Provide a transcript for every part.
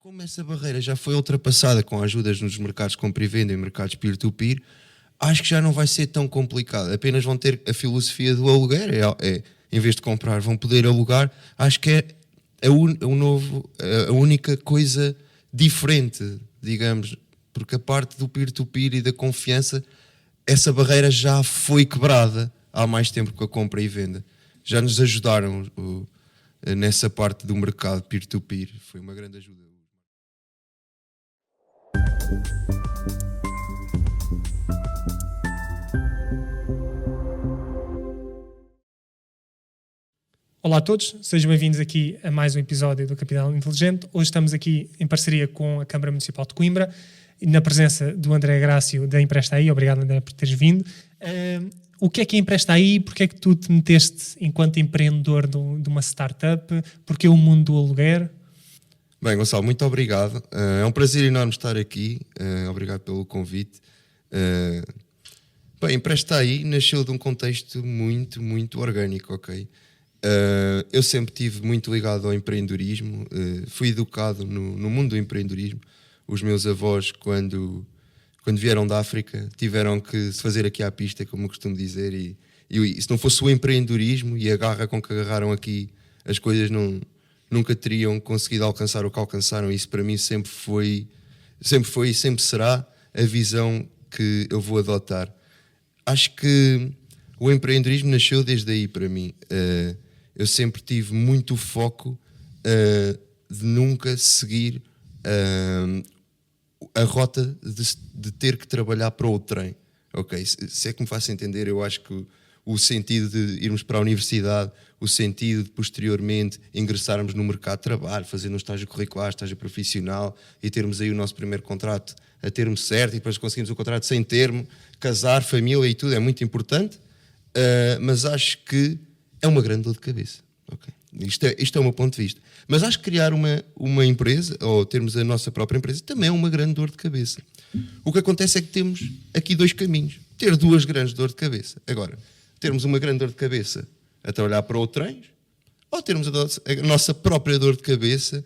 como essa barreira já foi ultrapassada com ajudas nos mercados compra e venda e mercados peer-to-peer, acho que já não vai ser tão complicado. Apenas vão ter a filosofia do aluguer, em vez de comprar, vão poder alugar. Acho que é a única coisa diferente, digamos, porque a parte do peer-to-peer e da confiança, essa barreira já foi quebrada há mais tempo com a compra e venda. Já nos ajudaram nessa parte do mercado peer-to-peer. Foi uma grande ajuda. Olá a todos, sejam bem-vindos aqui a mais um episódio do Capital Inteligente. Hoje estamos aqui em parceria com a Câmara Municipal de Coimbra, na presença do André Grácio da Empresta Aí. Obrigado, André, por teres vindo. O que é Empresta Aí? Porquê é que tu te meteste enquanto empreendedor de uma startup? Porquê o mundo do aluguer? Bem, Gonçalo, muito obrigado. É um prazer enorme estar aqui. Obrigado pelo convite. Bem, Empresta Aí nasceu de um contexto muito, muito orgânico, ok? Eu sempre estive muito ligado ao empreendedorismo, fui educado no mundo do empreendedorismo. Os meus avós, quando vieram da África, tiveram que se fazer aqui à pista, como eu costumo dizer, e se não fosse o empreendedorismo e a garra com que agarraram aqui as coisas, nunca teriam conseguido alcançar o que alcançaram. Isso para mim sempre foi e sempre será a visão que eu vou adotar. Acho que o empreendedorismo nasceu desde aí para mim. Eu sempre tive muito foco de nunca seguir a rota de ter que trabalhar para o trem. Ok, se é que me faço entender, eu acho que o sentido de irmos para a universidade, o sentido de posteriormente ingressarmos no mercado de trabalho, fazer um estágio curricular, estágio profissional e termos aí o nosso primeiro contrato a termo certo e depois conseguimos o contrato sem termo, casar, família e tudo, é muito importante, mas acho que é uma grande dor de cabeça. Okay. Isto é o meu ponto de vista. Mas acho que criar uma empresa, ou termos a nossa própria empresa, também é uma grande dor de cabeça. O que acontece é que temos aqui dois caminhos. Ter duas grandes dores de cabeça. Agora, termos uma grande dor de cabeça a trabalhar para o trem, ou termos a nossa própria dor de cabeça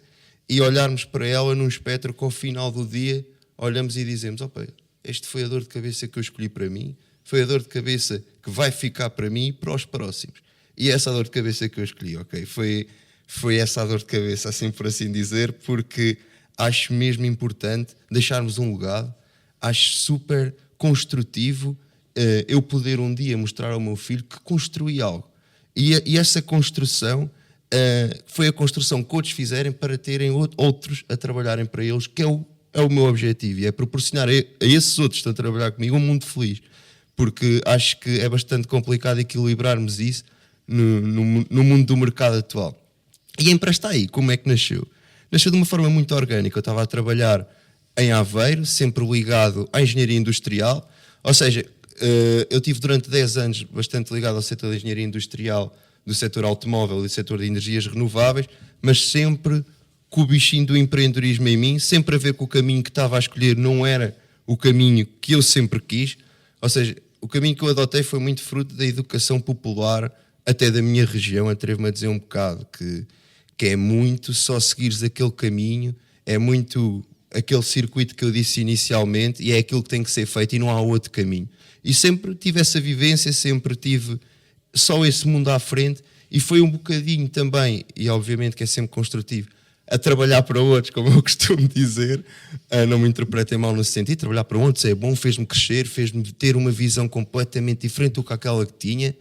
e olharmos para ela num espectro que ao final do dia olhamos e dizemos: opa, esta foi a dor de cabeça que eu escolhi para mim, foi a dor de cabeça que vai ficar para mim e para os próximos. E essa a dor de cabeça que eu escolhi, ok? Foi essa a dor de cabeça, assim por assim dizer, porque acho mesmo importante deixarmos um legado, acho super construtivo eu poder um dia mostrar ao meu filho que construí algo. E essa construção foi a construção que outros fizerem para terem outros a trabalharem para eles, que é o meu objetivo, e é proporcionar a esses outros que estão a trabalhar comigo um mundo feliz, porque acho que é bastante complicado equilibrarmos isso no mundo do mercado atual. E a Empresta Aí, como é que nasceu? Nasceu de uma forma muito orgânica. Eu estava a trabalhar em Aveiro, sempre ligado à engenharia industrial, ou seja, eu tive durante 10 anos bastante ligado ao setor da engenharia industrial, do setor automóvel e do setor de energias renováveis, mas sempre com o bichinho do empreendedorismo em mim, sempre a ver que o caminho que estava a escolher não era o caminho que eu sempre quis, ou seja, o caminho que eu adotei foi muito fruto da educação popular, até da minha região. Atrevo-me a dizer um bocado que é muito só seguires aquele caminho, é muito aquele circuito que eu disse inicialmente e é aquilo que tem que ser feito e não há outro caminho. E sempre tive essa vivência, sempre tive só esse mundo à frente e foi um bocadinho também, e obviamente que é sempre construtivo, a trabalhar para outros, como eu costumo dizer, não me interpretem mal nesse sentido, trabalhar para outros é bom, fez-me crescer, fez-me ter uma visão completamente diferente do que aquela que tinha.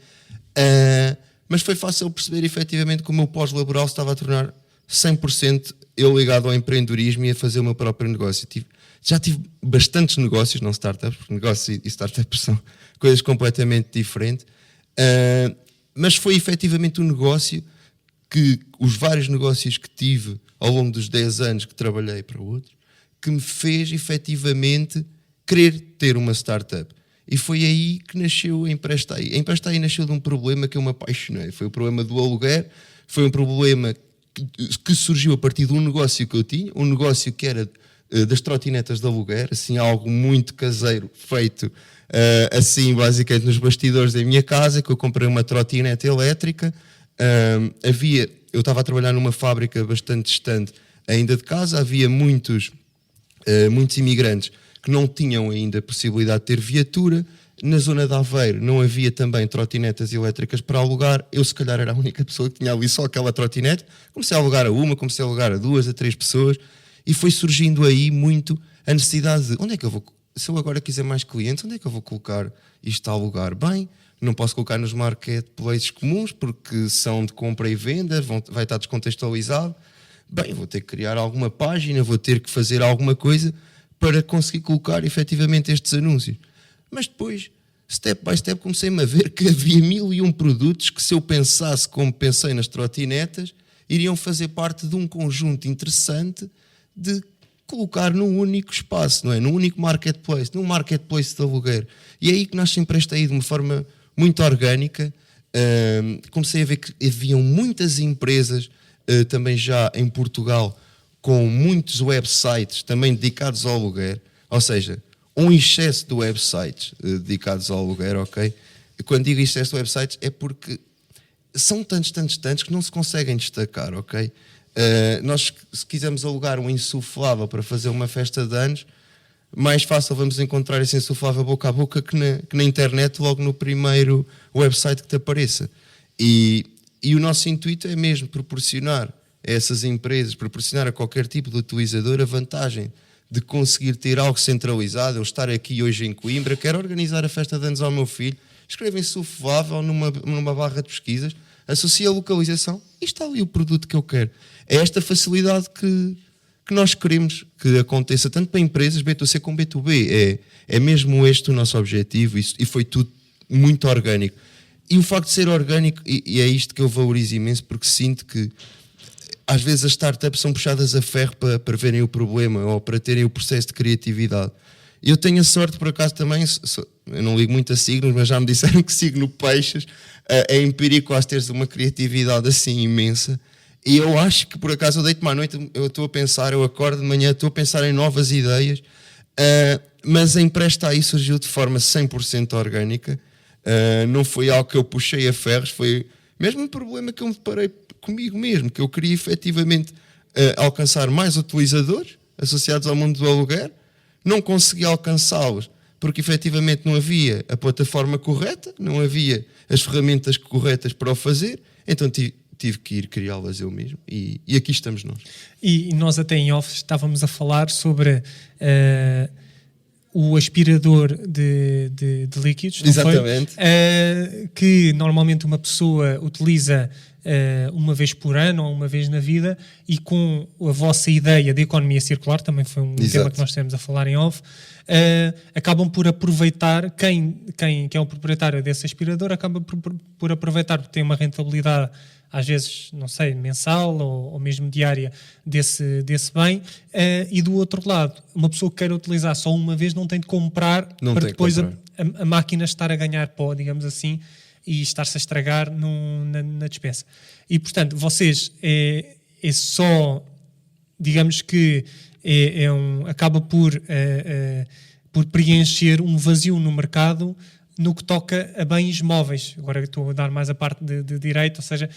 Mas foi fácil perceber efetivamente que o meu pós-laboral se estava a tornar 100% eu ligado ao empreendedorismo e a fazer o meu próprio negócio. Já tive bastantes negócios, não startups, porque negócios e startups são coisas completamente diferentes, mas foi efetivamente um negócio que os vários negócios que tive ao longo dos 10 anos que trabalhei para outros, que me fez efetivamente querer ter uma startup. E foi aí que nasceu a Empresta Aí. A Empresta Aí nasceu de um problema que eu me apaixonei. Foi o problema do aluguer, foi um problema que surgiu a partir de um negócio que eu tinha, um negócio que era das trotinetas de aluguer, assim, algo muito caseiro, feito assim, basicamente, nos bastidores da minha casa, que eu comprei uma trotinete elétrica. Eu estava a trabalhar numa fábrica bastante distante ainda de casa, havia muitos imigrantes que não tinham ainda a possibilidade de ter viatura. Na zona de Aveiro não havia também trotinetas elétricas para alugar. Eu, se calhar, era a única pessoa que tinha ali só aquela trotinete. Comecei a alugar a uma, comecei a alugar a 2, a 3 pessoas, e foi surgindo aí muito a necessidade de onde é que eu vou, se eu agora quiser mais clientes, onde é que eu vou colocar isto a alugar? Bem, não posso colocar nos marketplaces comuns porque são de compra e venda, vai estar descontextualizado. Bem, vou ter que criar alguma página, vou ter que fazer alguma coisa para conseguir colocar efetivamente estes anúncios. Mas depois, step by step, comecei-me a ver que havia 1001 produtos que, se eu pensasse como pensei nas trotinetas, iriam fazer parte de um conjunto interessante de colocar num único espaço, não é? Num único marketplace, num marketplace de aluguer. E é aí que nasce Empresta Aí de uma forma muito orgânica. Comecei a ver que haviam muitas empresas, também já em Portugal, com muitos websites também dedicados ao aluguer, ou seja, um excesso de websites dedicados ao aluguer, ok? E quando digo excesso de websites é porque são tantos que não se conseguem destacar, ok? Nós, se quisermos alugar um insuflável para fazer uma festa de anos, mais fácil vamos encontrar esse insuflável boca a boca que na internet, logo no primeiro website que te apareça. E o nosso intuito é mesmo proporcionar a essas empresas, proporcionar a qualquer tipo de utilizador a vantagem de conseguir ter algo centralizado. Eu estar aqui hoje em Coimbra, quero organizar a festa de anos ao meu filho, escrevo insuflável numa barra de pesquisas, associa a localização e está ali o produto que eu quero. É esta facilidade que nós queremos que aconteça, tanto para empresas, B2C como B2B. É mesmo este o nosso objetivo, e foi tudo muito orgânico. E o facto de ser orgânico, e é isto que eu valorizo imenso, porque sinto que às vezes as startups são puxadas a ferro para verem o problema ou para terem o processo de criatividade. Eu tenho a sorte, por acaso, também, eu não ligo muito a signos, mas já me disseram que signo Peixes é empírico, quase teres uma criatividade assim imensa. E eu acho que, por acaso, eu deito-me à noite, eu estou a pensar, eu acordo de manhã, estou a pensar em novas ideias, mas a Empresta Aí surgiu de forma 100% orgânica. Não foi algo que eu puxei a ferros, foi mesmo um problema que eu me deparei comigo mesmo, que eu queria efetivamente alcançar mais utilizadores associados ao mundo do aluguer, não consegui alcançá-los porque efetivamente não havia a plataforma correta, não havia as ferramentas corretas para o fazer, então tive que ir criá-las eu mesmo, e aqui estamos nós. E nós até em off estávamos a falar sobre o aspirador de líquidos, não exatamente. Foi? Que normalmente uma pessoa utiliza uma vez por ano ou uma vez na vida, e com a vossa ideia de economia circular, também foi um Exato. tema que nós temos a falar em off, acabam por aproveitar, quem é o proprietário desse aspirador acaba por aproveitar, porque tem uma rentabilidade às vezes, não sei, mensal ou mesmo diária desse bem, e do outro lado, uma pessoa que queira utilizar só uma vez não tem de comprar para depois a máquina estar a ganhar pó, digamos assim, e estar-se a estragar na despensa. E, portanto, vocês é só, digamos que acaba por preencher um vazio no mercado no que toca a bens móveis. Agora estou a dar mais a parte de direito, ou seja,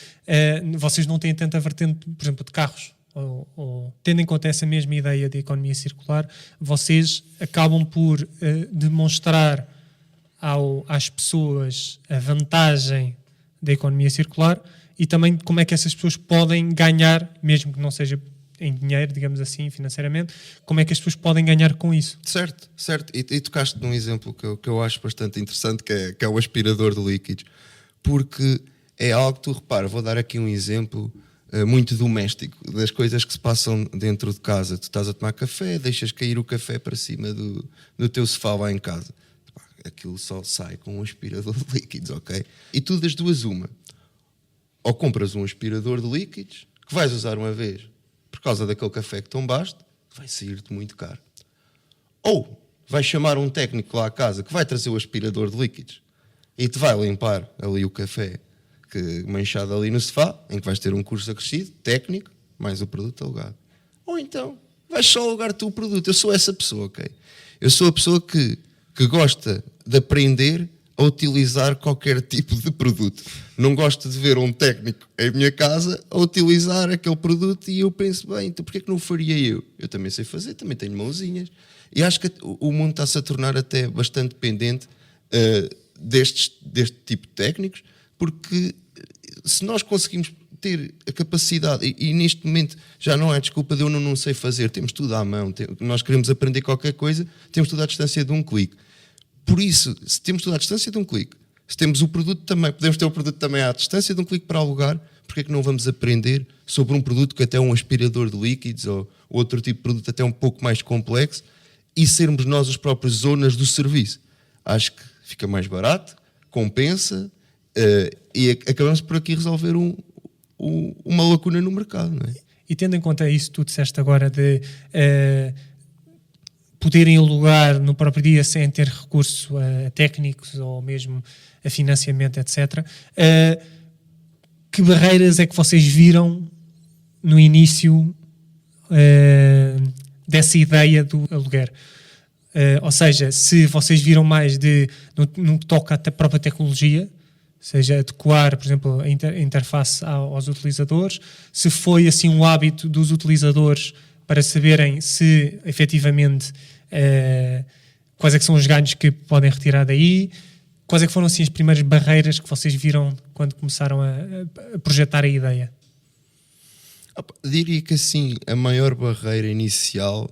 vocês não têm tanta vertente, por exemplo, de carros. Ou tendo em conta essa mesma ideia de economia circular, vocês acabam por demonstrar às pessoas a vantagem da economia circular e também como é que essas pessoas podem ganhar, mesmo que não seja em dinheiro, digamos assim, financeiramente, como é que as pessoas podem ganhar com isso? Certo. E tocaste num exemplo que eu acho bastante interessante, que é o aspirador de líquidos, porque é algo que tu repara, vou dar aqui um exemplo muito doméstico, das coisas que se passam dentro de casa. Tu estás a tomar café, deixas cair o café para cima do teu sofá lá em casa. Aquilo só sai com um aspirador de líquidos, ok? E tu das duas uma. Ou compras um aspirador de líquidos, que vais usar uma vez, por causa daquele café que tombaste, que vai sair-te muito caro. Ou vais chamar um técnico lá à casa que vai trazer o aspirador de líquidos e te vai limpar ali o café manchado ali no sofá, em que vais ter um curso acrescido, técnico, mais o produto alugado. Ou então, vais só alugar tu o produto. Eu sou essa pessoa, ok? Eu sou a pessoa que gosta de aprender a a utilizar qualquer tipo de produto. Não gosto de ver um técnico em minha casa a utilizar aquele produto e eu penso, bem, então porquê que não o faria eu? Eu também sei fazer, também tenho mãozinhas. E acho que o mundo está-se a tornar até bastante dependente deste tipo de técnicos, porque se nós conseguimos ter a capacidade, e neste momento já não é desculpa de eu não sei fazer, temos tudo à mão, nós queremos aprender qualquer coisa, temos tudo à distância de um clique. Por isso, se temos tudo à distância de um clique, se temos o produto também, podemos ter o produto também à distância de um clique para alugar, porque é que não vamos aprender sobre um produto que até é um aspirador de líquidos ou outro tipo de produto até um pouco mais complexo e sermos nós os próprios zonas do serviço? Acho que fica mais barato, compensa e acabamos por aqui resolver uma lacuna no mercado, não é? E tendo em conta isso que tu disseste agora de poderem alugar no próprio dia sem ter recurso a técnicos ou mesmo a financiamento, etc. Que barreiras é que vocês viram no início dessa ideia do aluguer? Ou seja, se vocês viram mais no que toca à própria tecnologia, seja adequar, por exemplo, a interface aos utilizadores, se foi assim um hábito dos utilizadores para saberem se efetivamente quais é que são os ganhos que podem retirar daí, quais é que foram assim as primeiras barreiras que vocês viram quando começaram a projetar a ideia? Diria que assim, a maior barreira inicial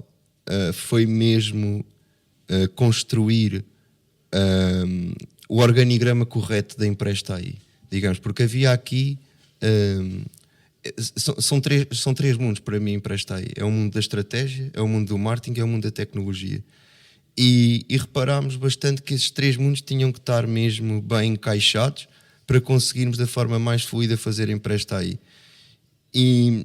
foi mesmo construir o organigrama correto da Empresta Aí, digamos, porque havia aqui são três mundos para mim. Empresta Aí é o mundo da estratégia, é o mundo do marketing, é o mundo da tecnologia, e reparámos bastante que esses três mundos tinham que estar mesmo bem encaixados para conseguirmos da forma mais fluida fazer Empresta Aí. E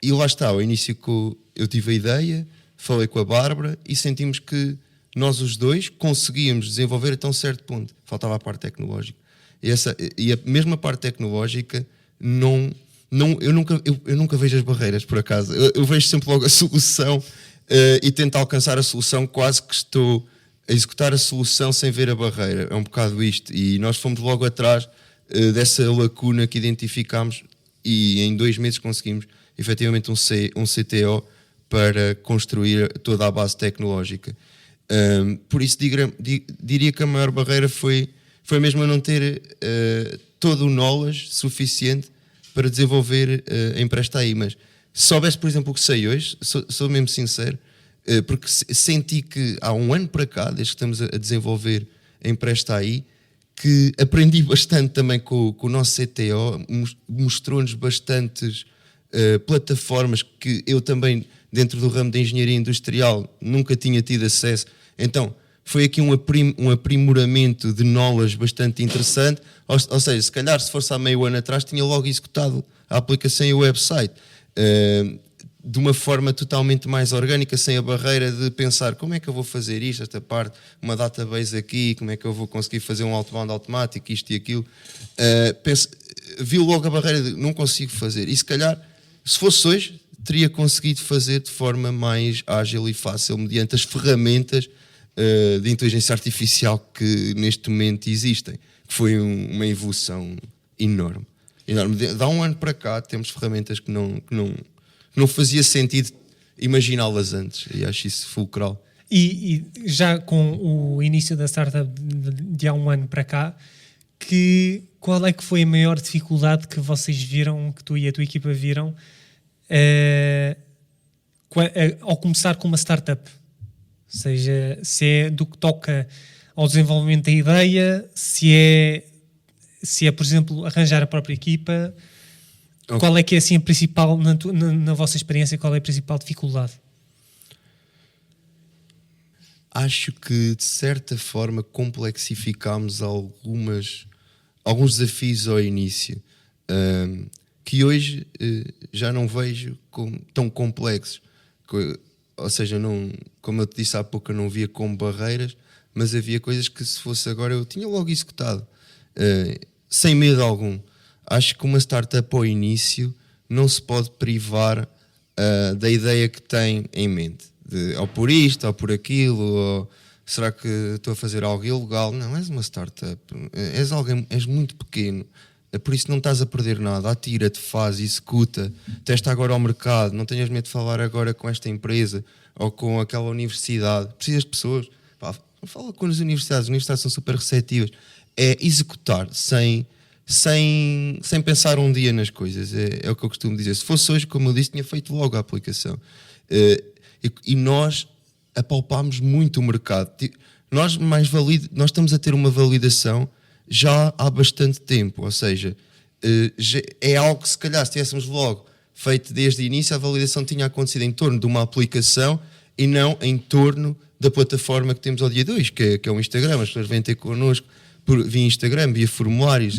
lá está, ao início que eu tive a ideia, falei com a Bárbara e sentimos que nós os dois conseguíamos desenvolver até um certo ponto. Faltava a parte tecnológica. E a mesma parte tecnológica, eu nunca vejo as barreiras, por acaso. Eu vejo sempre logo a solução e tento alcançar a solução, quase que estou a executar a solução sem ver a barreira. É um bocado isto. E nós fomos logo atrás dessa lacuna que identificámos e em 2 meses conseguimos efetivamente um CTO para construir toda a base tecnológica. Por isso diria que a maior barreira foi mesmo a não ter todo o knowledge suficiente para desenvolver a Empresta Aí. Mas se soubesse, por exemplo, o que sei hoje, sou mesmo sincero, porque senti que há 1 ano para cá, desde que estamos a desenvolver a Empresta Aí, que aprendi bastante também com o nosso CTO, mostrou-nos bastantes plataformas que eu também, dentro do ramo da engenharia industrial, nunca tinha tido acesso. Então, foi aqui um aprimoramento de knowledge bastante interessante. Ou seja, se calhar se fosse há meio ano atrás, tinha logo executado a aplicação e o website de uma forma totalmente mais orgânica, sem a barreira de pensar como é que eu vou fazer isto, esta parte, uma database aqui, como é que eu vou conseguir fazer um outbound automático, isto e aquilo. Viu logo a barreira de não consigo fazer. E se calhar, se fosse hoje, teria conseguido fazer de forma mais ágil e fácil, mediante as ferramentas de inteligência artificial que neste momento existem, que foi uma evolução enorme. De há 1 ano para cá temos ferramentas que não fazia sentido imaginá-las antes, e acho isso fulcral. E já com o início da startup de há 1 ano para cá, qual é que foi a maior dificuldade que vocês viram, que tu e a tua equipa viram ao começar com uma startup? Ou seja, se é do que toca ao desenvolvimento da ideia, se é, por exemplo, arranjar a própria equipa. Okay. Qual é que é assim a principal, na vossa experiência, qual é a principal dificuldade? Acho que de certa forma complexificámos alguns desafios ao início, que hoje já não vejo como tão complexos. Ou seja, como eu te disse há pouco, eu não via como barreiras, mas havia coisas que, se fosse agora, eu tinha logo executado, sem medo algum. Acho que uma startup ao início não se pode privar da ideia que tem em mente, ou por isto, ou por aquilo, ou Será que estou a fazer algo ilegal? Não, és uma startup, és muito pequeno, por isso não estás a perder nada. Atira-te, faz, executa, testa agora ao mercado, não tenhas medo de falar agora com esta empresa ou com aquela universidade. Precisas de pessoas? Pá, fala com as universidades são super receptivas. É executar sem pensar um dia nas coisas, é o que eu costumo dizer. Se fosse hoje, como eu disse, tinha feito logo a aplicação. E nós apalpámos muito o mercado. Nós estamos a ter uma validação já há bastante tempo, ou seja, é algo que se calhar se tivéssemos logo feito desde o início, a validação tinha acontecido em torno de uma aplicação e não em torno da plataforma que temos ao dia 2, que é o Instagram. As pessoas vêm ter connosco via Instagram, via formulários,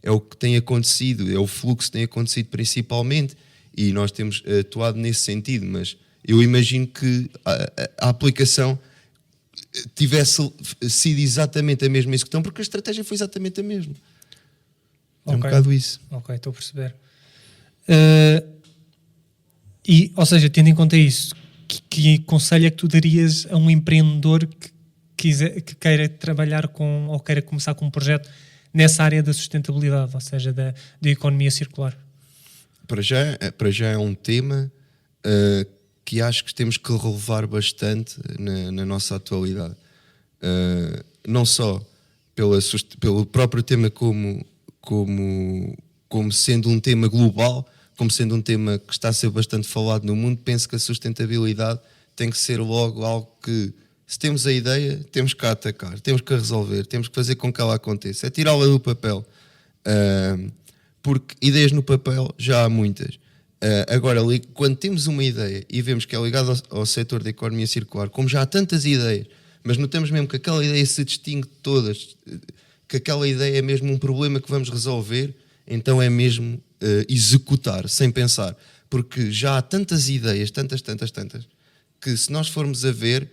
é o que tem acontecido, é o fluxo que tem acontecido principalmente, e nós temos atuado nesse sentido, mas eu imagino que a aplicação tivesse sido exatamente a mesma execução, porque a estratégia foi exatamente a mesma. É um bocado isso. Ok, estou a perceber. Ou seja, tendo em conta isso, que conselho é que tu darias a um empreendedor que queira trabalhar ou queira começar com um projeto nessa área da sustentabilidade, ou seja, da economia circular? Para já é um tema que acho que temos que relevar bastante na nossa atualidade. Não só pelo próprio tema como sendo um tema global, como sendo um tema que está a ser bastante falado no mundo. Penso que a sustentabilidade tem que ser logo algo que, se temos a ideia, temos que a atacar, temos que a resolver, temos que fazer com que ela aconteça. É tirá-la do papel. Porque ideias no papel já há muitas. Agora, quando temos uma ideia e vemos que é ligada ao setor da economia circular, como já há tantas ideias, mas notamos mesmo que aquela ideia se distingue de todas, que aquela ideia é mesmo um problema que vamos resolver, então é mesmo executar, sem pensar. Porque já há tantas ideias, tantas, que se nós formos a ver,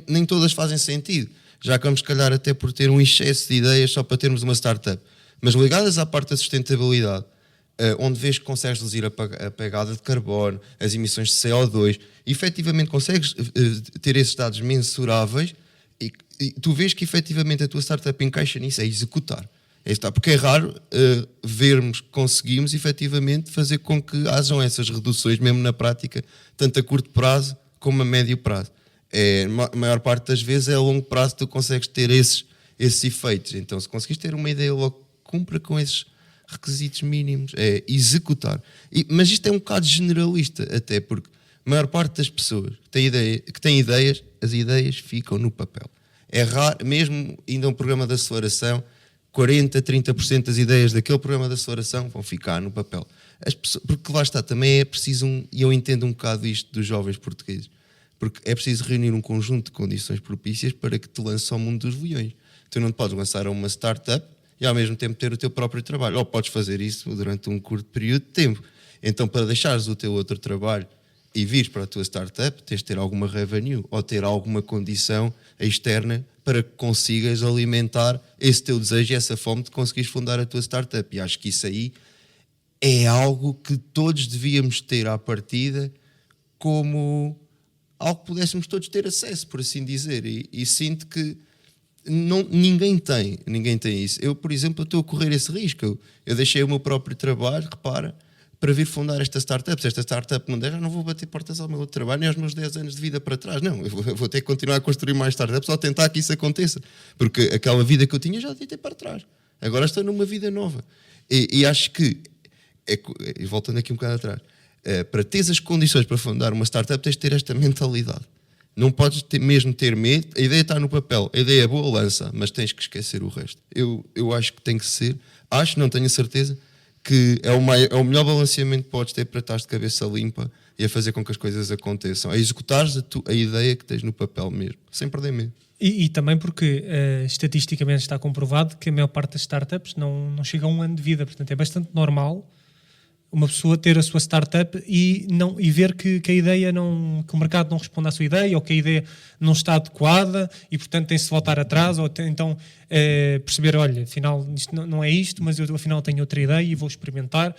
nem todas fazem sentido. Já acabamos, se calhar, até por ter um excesso de ideias só para termos uma startup. Mas ligadas à parte da sustentabilidade, onde vês que consegues reduzir a pegada de carbono, as emissões de CO2, e efetivamente consegues ter esses dados mensuráveis, e tu vês que efetivamente a tua startup encaixa nisso, é executar. Porque é raro vermos que conseguimos efetivamente fazer com que hajam essas reduções, mesmo na prática, tanto a curto prazo como a médio prazo. A maior parte das vezes é a longo prazo que tu consegues ter esses efeitos. Então, se conseguires ter uma ideia, logo cumpra com esses requisitos mínimos, é executar. Mas isto é um bocado generalista, até porque a maior parte das pessoas que têm ideias, as ideias ficam no papel. É raro, mesmo indo a um programa de aceleração, 40%, 30% das ideias daquele programa de aceleração vão ficar no papel. Porque lá está, também é preciso, e eu entendo um bocado isto dos jovens portugueses, porque é preciso reunir um conjunto de condições propícias para que te lances ao mundo dos leões. Tu não te podes lançar a uma startup e ao mesmo tempo ter o teu próprio trabalho. Ou podes fazer isso durante um curto período de tempo. Então, para deixares o teu outro trabalho e vires para a tua startup, tens de ter alguma revenue ou ter alguma condição externa para que consigas alimentar esse teu desejo e essa fome de conseguires fundar a tua startup. E acho que isso aí é algo que todos devíamos ter à partida como algo que pudéssemos todos ter acesso, por assim dizer. E sinto que ninguém tem isso. Eu, por exemplo, estou a correr esse risco. Eu deixei o meu próprio trabalho, repara, para vir fundar esta startup. Se esta startup não der, já não vou bater portas ao meu outro trabalho nem aos meus 10 anos de vida para trás. Não, eu vou ter que continuar a construir mais startups ou tentar que isso aconteça. Porque aquela vida que eu tinha já deitei para trás. Agora estou numa vida nova. E acho que, e voltando aqui um bocado atrás, para teres as condições para fundar uma startup, tens de ter esta mentalidade. Não podes mesmo ter medo. A ideia está no papel, a ideia é boa, lança, mas tens que esquecer o resto. Eu acho que tem que ser, não tenho a certeza, que é o melhor balanceamento que podes ter para estar de cabeça limpa e a fazer com que as coisas aconteçam. A executares a ideia que tens no papel mesmo, sem perder medo. E também porque estatisticamente está comprovado que a maior parte das startups não chega a um ano de vida. Portanto, é bastante normal uma pessoa ter a sua startup e ver que a ideia que o mercado não responde à sua ideia, ou que a ideia não está adequada e, portanto, tem-se de voltar atrás, ou então perceber, olha, afinal isto não é isto, mas eu afinal tenho outra ideia e vou experimentar,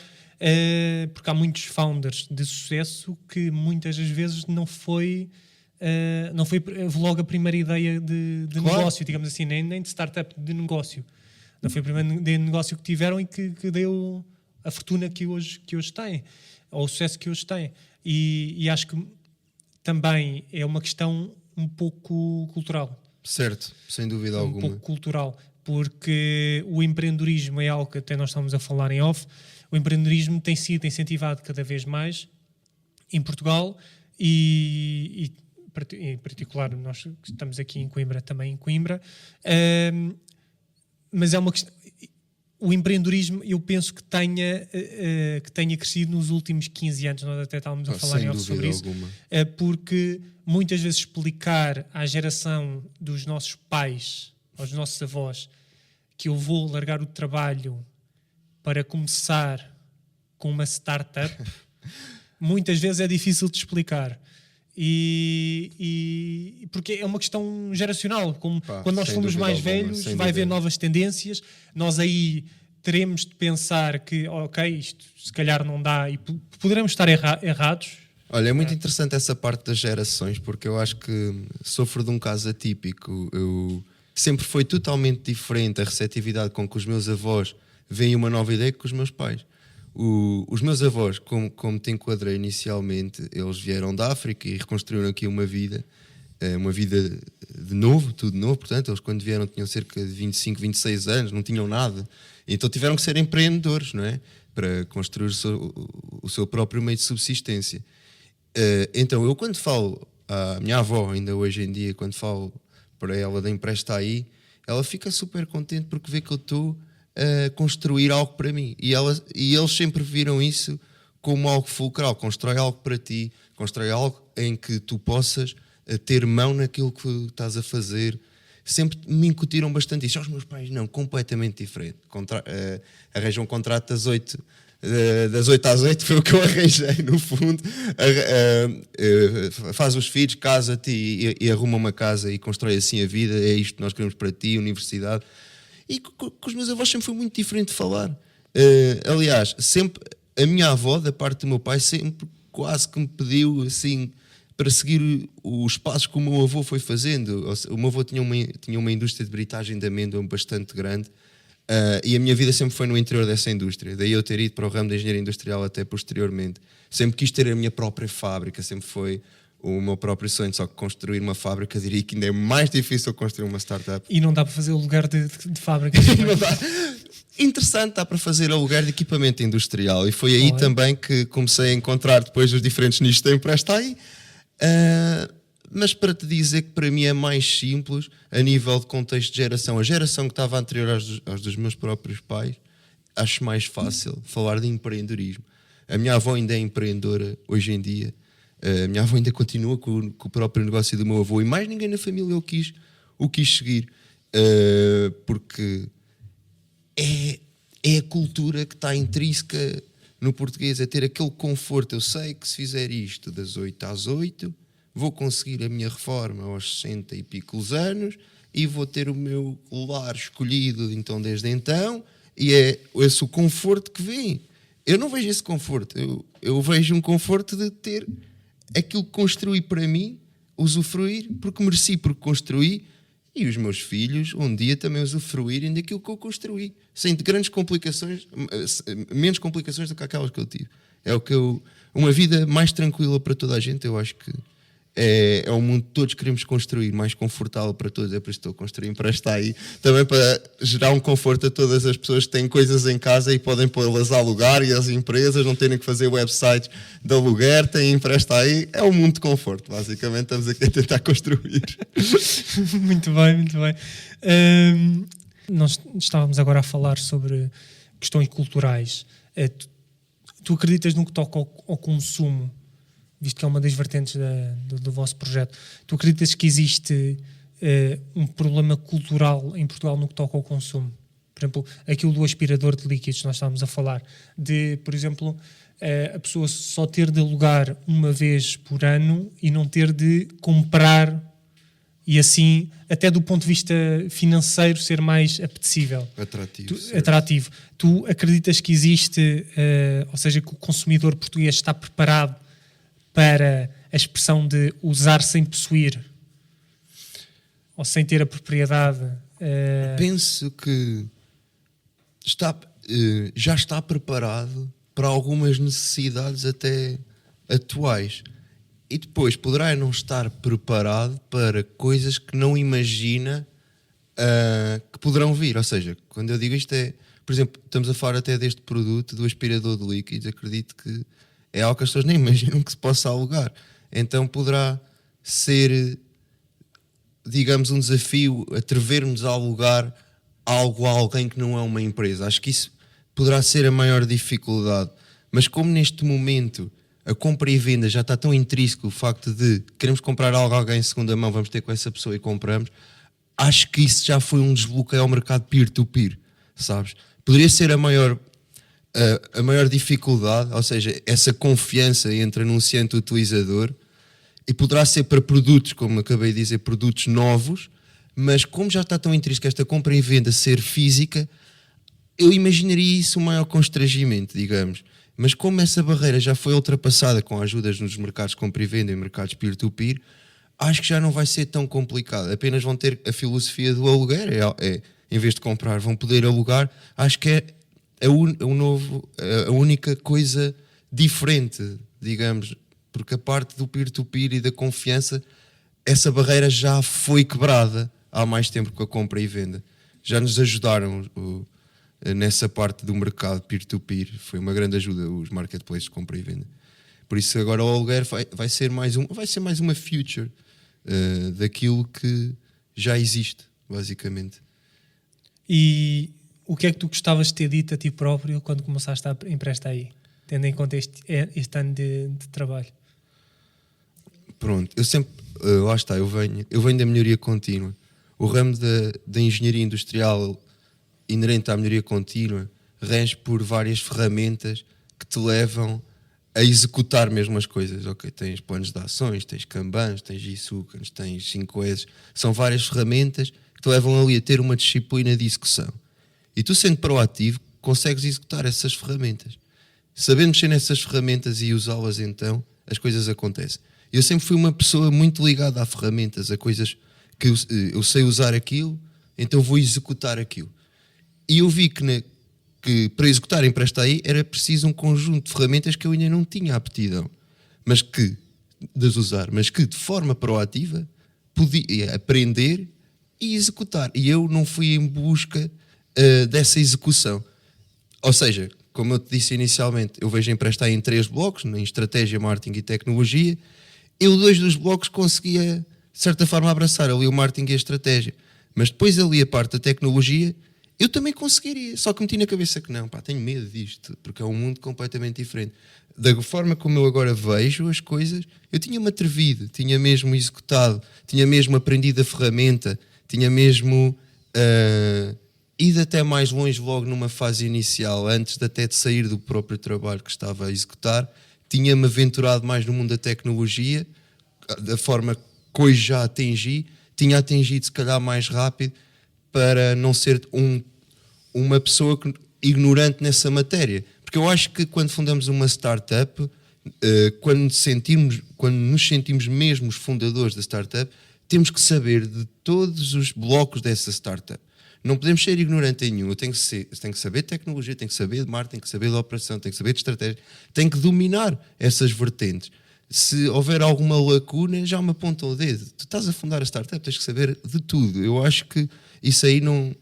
porque há muitos founders de sucesso que muitas das vezes não foi não foi logo a primeira ideia de Claro. negócio, digamos assim, nem de startup, de negócio. Não foi a primeira ideia de negócio que tiveram e que deu a fortuna que hoje têm, ou o sucesso que hoje têm. E acho que também é uma questão um pouco cultural. Certo, sem dúvida Um alguma. pouco cultural, porque o empreendedorismo é algo que até nós estamos a falar em off. O empreendedorismo tem sido incentivado cada vez mais em Portugal e em particular nós que estamos aqui em Coimbra, também em Coimbra, mas é uma questão. O empreendedorismo, eu penso que tenha crescido nos últimos 15 anos. Nós até estávamos a falar em off sobre isso, porque muitas vezes explicar à geração dos nossos pais, aos nossos avós, que eu vou largar o trabalho para começar com uma startup, muitas vezes é difícil de explicar. Porque é uma questão geracional. Quando nós formos mais velhos, vai haver novas tendências. Nós aí teremos de pensar que, ok, isto se calhar não dá e poderemos estar errados. Olha, é muito interessante essa parte das gerações, porque eu acho que sofro de um caso atípico. Sempre foi totalmente diferente a receptividade com que os meus avós veem uma nova ideia que com os meus pais. Os meus avós, como te enquadrei inicialmente, eles vieram da África e reconstruíram aqui uma vida de novo, tudo novo. Portanto, eles quando vieram tinham cerca de 25, 26 anos, não tinham nada. Então tiveram que ser empreendedores, não é? Para construir o seu próprio meio de subsistência. Então, eu quando falo à minha avó, ainda hoje em dia, quando falo para ela da Empresta Aí, ela fica super contente porque vê que eu estou a construir algo para mim. E eles sempre viram isso como algo fulcral. Constrói algo para ti, constrói algo em que tu possas ter mão naquilo que estás a fazer. Sempre me incutiram bastante isso. Os meus pais não, completamente diferente. Arranjam um contrato das 8 às 8, foi o que eu arranjei no fundo. Faz os filhos, casa-te e arruma uma casa e constrói assim a vida. É isto que nós queremos para ti, universidade. E com os meus avós sempre foi muito diferente de falar. Aliás, sempre a minha avó, da parte do meu pai, sempre quase que me pediu assim para seguir os passos que o meu avô foi fazendo. O meu avô tinha uma indústria de britagem de amêndoa bastante grande, e a minha vida sempre foi no interior dessa indústria. Daí eu ter ido para o ramo de engenharia industrial até posteriormente. Sempre quis ter a minha própria fábrica, sempre foi o meu próprio sonho. Só que construir uma fábrica, diria que ainda é mais difícil construir uma startup. E não dá para fazer o lugar de fábrica. Não dá. Interessante, dá para fazer aluguer de equipamento industrial. E foi aí também que comecei a encontrar depois os diferentes nichos da Empresta Aí. Mas para te dizer que para mim é mais simples a nível de contexto de geração. A geração que estava anterior aos dos meus próprios pais, acho mais fácil falar de empreendedorismo. A minha avó ainda é empreendedora hoje em dia. A minha avó ainda continua com o próprio negócio do meu avô e mais ninguém na família o quis seguir. Porque é a cultura que está intrínseca no português, é ter aquele conforto. Eu sei que se fizer isto das 8 às 8, vou conseguir a minha reforma aos 60 e picos anos e vou ter o meu lar escolhido então desde então, e é esse o conforto que vem. Eu não vejo esse conforto, eu vejo um conforto de ter aquilo que construí para mim, usufruir, porque mereci, porque construí, e os meus filhos um dia também usufruírem daquilo que eu construí, sem grandes complicações, menos complicações do que aquelas que eu tive. É o que uma vida mais tranquila para toda a gente, eu acho que é um mundo que todos queremos construir, mais confortável para todos. É por isso que estou a construir Empresta Aí, também para gerar um conforto a todas as pessoas que têm coisas em casa e podem pô-las a alugar, e as empresas não terem que fazer websites de aluguer, têm Empresta Aí. É um mundo de conforto, basicamente estamos aqui a tentar construir. Muito bem, muito bem. Nós estávamos agora a falar sobre questões culturais. Tu acreditas no que toca ao consumo, visto que é uma das vertentes do vosso projeto? Tu acreditas que existe um problema cultural em Portugal no que toca ao consumo? Por exemplo, aquilo do aspirador de líquidos, nós estávamos a falar, de, por exemplo, a pessoa só ter de alugar uma vez por ano e não ter de comprar, e assim, até do ponto de vista financeiro, ser mais apetecível. Atrativo. Tu acreditas que existe, ou seja, que o consumidor português está preparado para a expressão de usar sem possuir ou sem ter a propriedade? Penso que já está preparado para algumas necessidades até atuais. E depois poderá não estar preparado para coisas que não imagina que poderão vir. Ou seja, quando eu digo isto por exemplo, estamos a falar até deste produto, do aspirador de líquidos, acredito que é algo que as pessoas nem imaginam que se possa alugar. Então poderá ser, digamos, um desafio atrevermos a alugar algo a alguém que não é uma empresa. Acho que isso poderá ser a maior dificuldade. Mas como neste momento a compra e venda já está tão intrínseco, o facto de queremos comprar algo a alguém em segunda mão, vamos ter com essa pessoa e compramos, acho que isso já foi um desbloqueio ao mercado peer-to-peer, sabes? Poderia ser a maior dificuldade, ou seja, essa confiança entre anunciante e utilizador, e poderá ser para produtos, como acabei de dizer, produtos novos, mas como já está tão intrínseco esta compra e venda ser física, eu imaginaria isso um maior constrangimento, digamos. Mas como essa barreira já foi ultrapassada com ajudas nos mercados de compra e venda e mercados peer-to-peer, acho que já não vai ser tão complicado. Apenas vão ter a filosofia do aluguer, em vez de comprar, vão poder alugar. Acho que é a única coisa diferente, digamos, porque a parte do peer-to-peer e da confiança, essa barreira já foi quebrada há mais tempo com a compra e venda. Já nos ajudaram nessa parte do mercado peer-to-peer, foi uma grande ajuda os marketplaces de compra e venda. Por isso agora o aluguer vai ser mais uma future daquilo que já existe, basicamente. E o que é que tu gostavas de ter dito a ti próprio quando começaste a emprestar aí, tendo em conta este ano de trabalho? Pronto, eu sempre, lá está, eu venho da melhoria contínua. O ramo da engenharia industrial inerente à melhoria contínua rege por várias ferramentas que te levam a executar mesmo as coisas. Ok, tens planos de ações, tens kanbans, tens isukans, tens 5S, são várias ferramentas que te levam ali a ter uma disciplina de execução. E tu, sendo proativo, consegues executar essas ferramentas. Sabendo mexer nessas ferramentas e usá-las, então as coisas acontecem. Eu sempre fui uma pessoa muito ligada a ferramentas, a coisas que eu sei usar aquilo, então vou executar aquilo. E eu vi que para executar Empresta Aí era preciso um conjunto de ferramentas que eu ainda não tinha aptidão, mas que de forma proativa podia aprender e executar. E eu não fui em busca dessa execução. Ou seja, como eu te disse inicialmente, eu vejo Empresta Aí em 3 blocos, em estratégia, marketing e tecnologia. Eu 2 dos blocos conseguia, de certa forma, abraçar ali o marketing e a estratégia. Mas depois ali a parte da tecnologia, eu também conseguiria. Só que meti na cabeça que não, tenho medo disto, porque é um mundo completamente diferente. Da forma como eu agora vejo as coisas, eu tinha-me atrevido, tinha mesmo executado, tinha mesmo aprendido a ferramenta, tinha mesmo ido até mais longe logo numa fase inicial, antes até de sair do próprio trabalho que estava a executar. Tinha-me aventurado mais no mundo da tecnologia, da forma que hoje já atingi, tinha atingido se calhar mais rápido, para não ser uma pessoa ignorante nessa matéria. Porque eu acho que quando fundamos uma startup, quando nos sentimos mesmo os fundadores da startup, temos que saber de todos os blocos dessa startup. Não podemos ser ignorante em nenhum. Eu tenho que saber de tecnologia, tenho que saber de marketing, tenho que saber de operação, tenho que saber de estratégia, tenho que dominar essas vertentes. Se houver alguma lacuna, já me apontam o dedo. Tu estás a fundar a startup, tens que saber de tudo. Eu acho que isso aí não...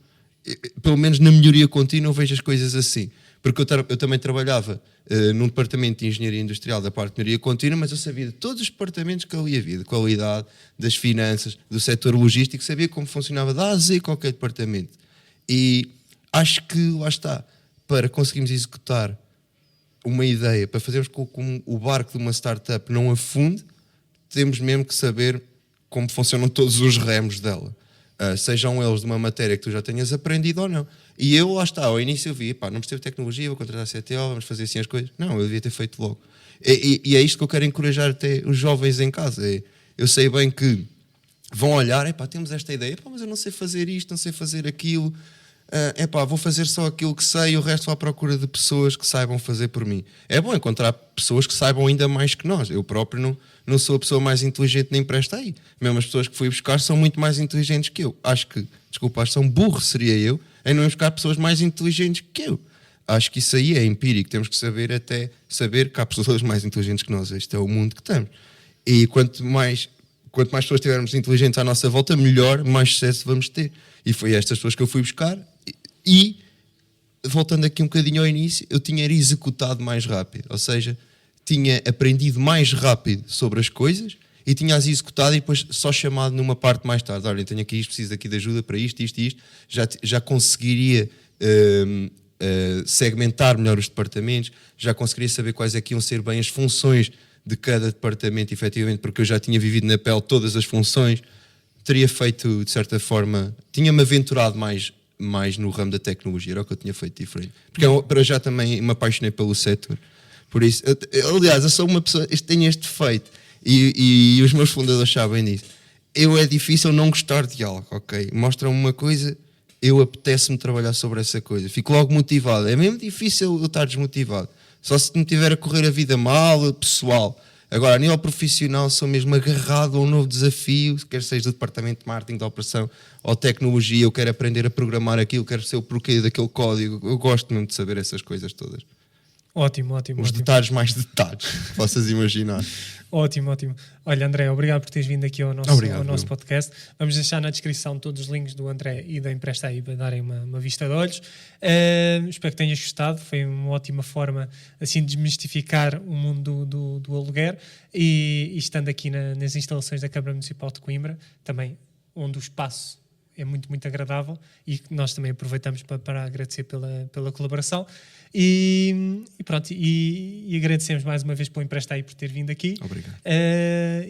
Pelo menos na melhoria contínua eu vejo as coisas assim. Porque eu também trabalhava num departamento de engenharia industrial da parte de melhoria contínua, mas eu sabia de todos os departamentos que ali havia, de qualidade, das finanças, do setor logístico, sabia como funcionava da A a Z qualquer departamento. E acho que, lá está, para conseguirmos executar uma ideia, para fazermos com que o barco de uma startup não afunde, temos mesmo que saber como funcionam todos os remos dela. Sejam eles de uma matéria que tu já tenhas aprendido ou não. E eu, lá está, ao início eu vi, não percebo tecnologia, vou contratar a CTO, vamos fazer assim as coisas. Não, eu devia ter feito logo. E é isto que eu quero encorajar até os jovens em casa. Eu sei bem que vão olhar, temos esta ideia, mas eu não sei fazer isto, não sei fazer aquilo. vou fazer só aquilo que sei e o resto vou à procura de pessoas que saibam fazer por mim. É bom encontrar pessoas que saibam ainda mais que nós. Eu próprio não sou a pessoa mais inteligente nem Empresta Aí. Mesmo as pessoas que fui buscar são muito mais inteligentes que eu. Acho que são burro seria eu em não ir buscar pessoas mais inteligentes que eu. Acho que isso aí é empírico. Temos que saber que há pessoas mais inteligentes que nós. Este é o mundo que estamos. E quanto mais pessoas tivermos inteligentes à nossa volta, melhor, mais sucesso vamos ter. E foi estas pessoas que eu fui buscar. E, voltando aqui um bocadinho ao início, eu tinha executado mais rápido. Ou seja, tinha aprendido mais rápido sobre as coisas e tinha-as executado e depois só chamado numa parte mais tarde. Olha, tenho aqui isto, preciso aqui de ajuda para isto. Já conseguiria segmentar melhor os departamentos, já conseguiria saber quais é que iam ser bem as funções de cada departamento, efetivamente, porque eu já tinha vivido na pele todas as funções. Teria feito, de certa forma, tinha-me aventurado mais no ramo da tecnologia, era o que eu tinha feito diferente. Porque para já também me apaixonei pelo setor. Por isso, aliás, eu sou uma pessoa, tenho este defeito, e os meus fundadores sabem disso. É difícil não gostar de algo, ok? Mostram-me uma coisa, eu apetece-me trabalhar sobre essa coisa. Fico logo motivado. É mesmo difícil eu estar desmotivado. Só se me tiver a correr a vida mal, pessoal. Agora, a nível profissional, sou mesmo agarrado a um novo desafio, quer seja do departamento de marketing, da operação ou tecnologia, eu quero aprender a programar aquilo, quero ser o porquê daquele código. Eu gosto mesmo de saber essas coisas todas. Ótimo. Os detalhes mais detalhes, possas imaginar. Ótimo. Olha, André, obrigado por teres vindo aqui ao nosso podcast. Vamos deixar na descrição todos os links do André e da Empresta Aí para darem uma vista de olhos. Espero que tenhas gostado. Foi uma ótima forma assim, de desmistificar o mundo do aluguer e estando aqui nas instalações da Câmara Municipal de Coimbra, também onde o espaço é muito, muito agradável e nós também aproveitamos para agradecer pela colaboração. E pronto, e agradecemos mais uma vez pelo Empresta Aí por ter vindo aqui. Obrigado.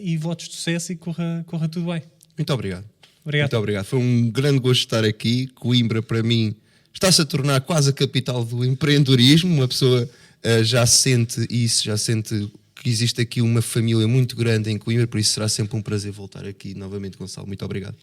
E votos de sucesso e corra tudo bem. Muito obrigado. Muito obrigado. Foi um grande gosto estar aqui. Coimbra, para mim, está-se a tornar quase a capital do empreendedorismo. Uma pessoa já sente isso, já sente que existe aqui uma família muito grande em Coimbra, por isso será sempre um prazer voltar aqui novamente, Gonçalo. Muito obrigado.